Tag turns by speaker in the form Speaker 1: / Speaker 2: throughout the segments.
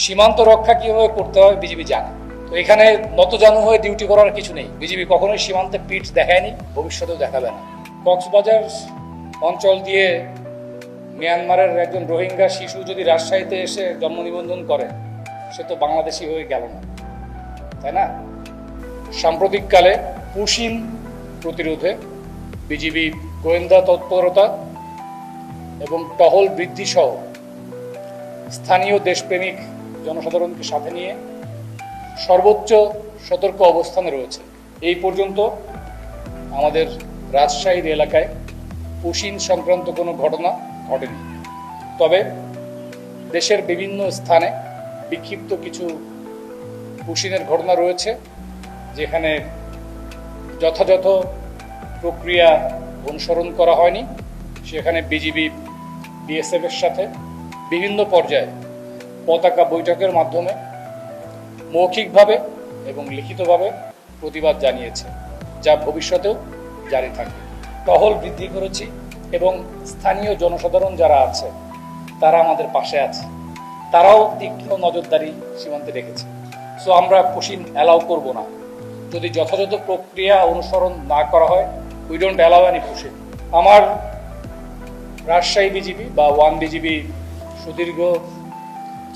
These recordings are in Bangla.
Speaker 1: সীমান্ত রক্ষা কিভাবে করতে হয় বিজিবি জানে। তো এখানে নতজানু হয়ে ডিউটি করার কিছু নেই। বিজিবি কখনোই সীমান্তে পিঠ দেখায়নি, ভবিষ্যতেও দেখাবে না। কক্সবাজার অঞ্চল দিয়ে মিয়ানমারের একজন রোহিঙ্গা শিশু যদি রাজশাহীতে এসে জন্ম নিবন্ধন করে, সে তো বাংলাদেশি হয়ে গেল না, তাই না? সাম্প্রতিককালে পুশিন প্রতিরোধে বিজিবি গোয়েন্দা তৎপরতা এবং টহল বৃদ্ধি সহ স্থানীয় দেশপ্রেমিক জনসাধারণকে সাথে নিয়ে সর্বোচ্চ সতর্ক অবস্থানে রয়েছে। এই পর্যন্ত আমাদের রাজশাহীর এলাকায় পুশিন সংক্রান্ত কোনো ঘটনা ঘটেনি। তবে দেশের বিভিন্ন স্থানে বিক্ষিপ্ত কিছু পুশিনের ঘটনা রয়েছে, যেখানে যথাযথ প্রক্রিয়া অনুসরণ করা হয়নি। সেখানে বিজিবি বিএসএফের সাথে বিভিন্ন পর্যায়ে পতাকা বৈঠকের মাধ্যমে মৌখিকভাবে এবং লিখিতভাবে প্রতিবাদ জানিয়েছে, যা ভবিষ্যতেও জারি থাকবে। টহল বৃদ্ধি করেছি এবং স্থানীয় জনসাধারণ যারা আছে তারা আমাদের পাশে আছে, তারাও তীক্ষ্ণ নজরদারি সীমান্তে রেখেছে। সো আমরা পুশিন অ্যালাউ করব না। যদি যথাযথ প্রক্রিয়া অনুসরণ না করা হয়, we don't allow any push in. আমার রাজশাহী বিজিবি বা ওয়ান বিজিবি সুদীর্ঘ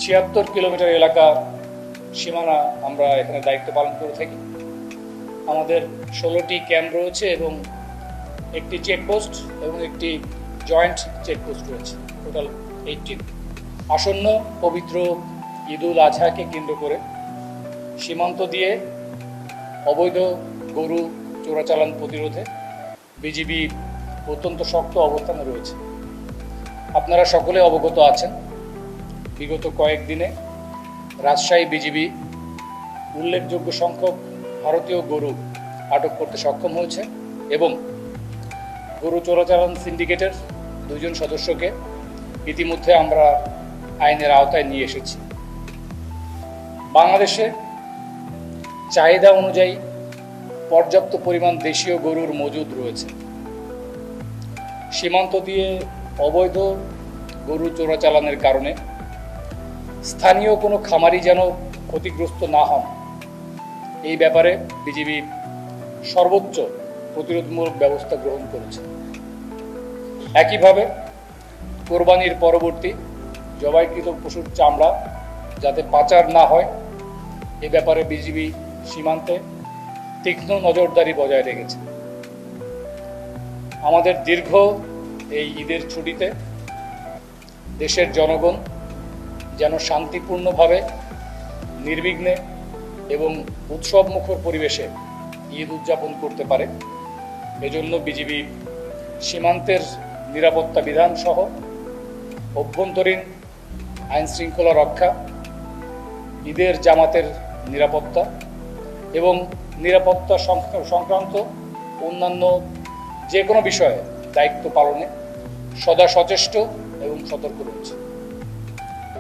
Speaker 1: ৭৬ কিলোমিটার এলাকা সীমানা আমরা এখানে দায়িত্ব পালন করে থাকি। আমাদের ১৬টি ক্যাম্প রয়েছে এবং একটি চেকপোস্ট এবং একটি জয়েন্ট চেকপোস্ট রয়েছে, টোটাল 18। আসন্ন পবিত্র ঈদুল আজহাকে কেন্দ্র করে সীমান্ত দিয়ে অবৈধ গরু চোরাচালান প্রতিরোধে বিজিবি অত্যন্ত শক্ত অবস্থানে রয়েছে। আপনারা সকলে অবগত আছেন, বিগত কয়েকদিনে রাজশাহী বিজিবি উল্লেখযোগ্য সংখ্যক ভারতীয় গরু আটক করতে সক্ষম হয়েছে এবং গরু চোরাচালান সিন্ডিকেটের 2 জন সদস্যকে ইতিমধ্যে আমরা আইনের আওতায় নিয়ে এসেছি। বাংলাদেশে চাহিদা অনুযায়ী পর্যাপ্ত পরিমাণ দেশীয় গরুর মজুদ রয়েছে। সীমান্ত দিয়ে অবৈধ গরু চোরাচালানের কারণে স্থানীয় কোনো খামারি যেন ক্ষতিগ্রস্ত না হন, এই ব্যাপারে বিজিবি সর্বোচ্চ প্রতিরোধমূলক ব্যবস্থা গ্রহণ করেছে। একইভাবে কোরবানির পরবর্তী জবাইকৃত পশুর চামড়া যাতে পাচার না হয়, এ ব্যাপারে বিজিবি সীমান্তে তীক্ষ্ণ নজরদারি বজায় রেখেছে। আমাদের দীর্ঘ এই ঈদের ছুটিতে দেশের জনগণ যেন শান্তিপূর্ণভাবে, নির্বিঘ্নে এবং উৎসবমুখর পরিবেশে ঈদ উদযাপন করতে পারে, এজন্য বিজিবি সীমান্তের নিরাপত্তা বিধান সহ অভ্যন্তরীণ আইনশৃঙ্খলা রক্ষা, ঈদের জামাতের নিরাপত্তা এবং নিরাপত্তা সংক্রান্ত অন্যান্য যে কোনো বিষয়ে দায়িত্ব পালনে সদা সচেষ্ট এবং সতর্ক রয়েছে।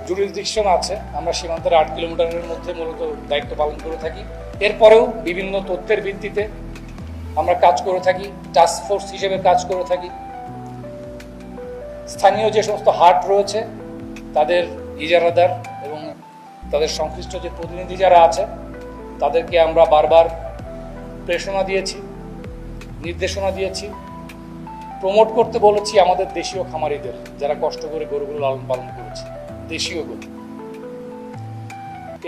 Speaker 1: জুরিসডিকশন আছে, আমরা সীমান্তের 8 কিলোমিটারের মধ্যে মূলত দায়িত্ব পালন করে থাকি। এরপরেও বিভিন্ন তথ্যের ভিত্তিতে আমরা কাজ করে থাকি, টাস্ক ফোর্স হিসেবে কাজ করে থাকি। স্থানীয় যে সমস্ত হাট রয়েছে তাদের ইজারাদার এবং তাদের সংশ্লিষ্ট যে প্রতিনিধি যারা আছে তাদেরকে আমরা বারবার প্রেরণা দিয়েছি, নির্দেশনা দিয়েছি, প্রমোট করতে বলেছি আমাদের দেশীয় খামারিদের, যারা কষ্ট করে গরুগুলো লালন পালন করেছে, দেশীয় গরু।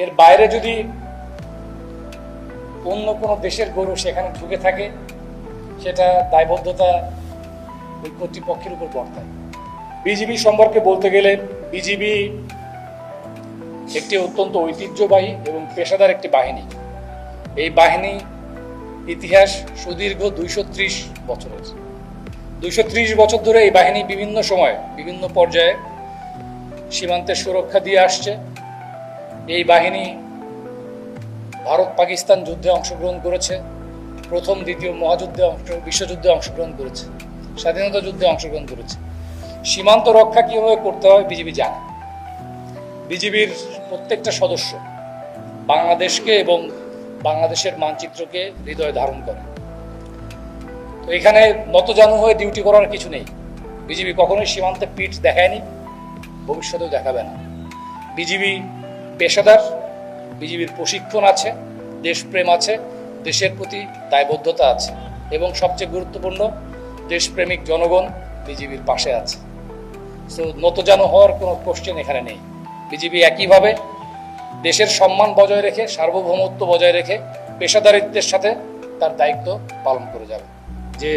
Speaker 1: এর বাইরে যদি অন্য কোনো দেশের গরু সেখানে ঢুকে থাকে, সেটা দায়বদ্ধতা ওই কর্তৃপক্ষের উপর বর্তায়। বিজিবি সম্পর্কে বলতে গেলে বিজিবি একটি অত্যন্ত ঐতিহ্যবাহী এবং পেশাদার একটি বাহিনী। এই বাহিনী ইতিহাস সুদীর্ঘ 230 বছরের। 230 বছর ধরে এই বাহিনী বিভিন্ন সময় বিভিন্ন পর্যায়ে সীমান্তের সুরক্ষা দিয়ে আসছে। এই বাহিনী ভারত পাকিস্তান যুদ্ধে অংশগ্রহণ করেছে, প্রথম দ্বিতীয় মহাযুদ্ধে বিশ্বযুদ্ধে অংশগ্রহণ করেছে, স্বাধীনতা যুদ্ধে অংশগ্রহণ করেছে। সীমান্ত রক্ষা কীভাবে করতে হয় বিজিবি জানে। বিজিবির প্রত্যেকটা সদস্য বাংলাদেশকে এবং বাংলাদেশের মানচিত্রকে হৃদয়ে ধারণ করে। তো এখানে নতজানু হয়ে ডিউটি করার কিছু নেই। বিজিবি কখনোই সীমান্তে পিঠ দেখায়নি, ভবিষ্যতেও দেখাবে না। বিজিবি পেশাদার, বিজিবির প্রশিক্ষণ আছে, দেশপ্রেম আছে, দেশের প্রতি দায়বদ্ধতা আছে এবং সবচেয়ে গুরুত্বপূর্ণ দেশপ্রেমিক জনগণ বিজিবির পাশে আছে। সো নতজানু হওয়ার কোনো কোশ্চেন এখানে নেই। বিজিবি একইভাবে দেশের সম্মান বজায় রেখে, সার্বভৌমত্ব বজায় রেখে পেশাদারিত্বের সাথে তার দায়িত্ব পালন করে যাবে। যে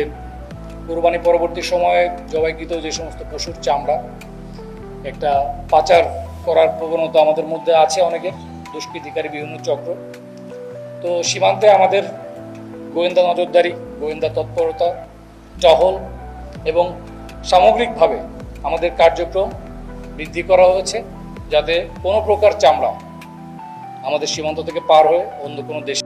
Speaker 1: কোরবানি পরবর্তী সময়ে জবাইকৃত যে সমস্ত পশুর চামড়া একটা পাচার করার প্রবণতা আমাদের মধ্যে আছে অনেকের, দুষ্কৃতিকারী বিভিন্ন চক্র। তো সীমান্তে আমাদের গোয়েন্দা নজরদারি, গোয়েন্দা তৎপরতা, টহল এবং সামগ্রিকভাবে আমাদের কার্যক্রম বৃদ্ধি করা হয়েছে, যাতে কোনো প্রকার চামড়া আমাদের সীমান্ত থেকে পার হয়ে অন্য কোনো দেশে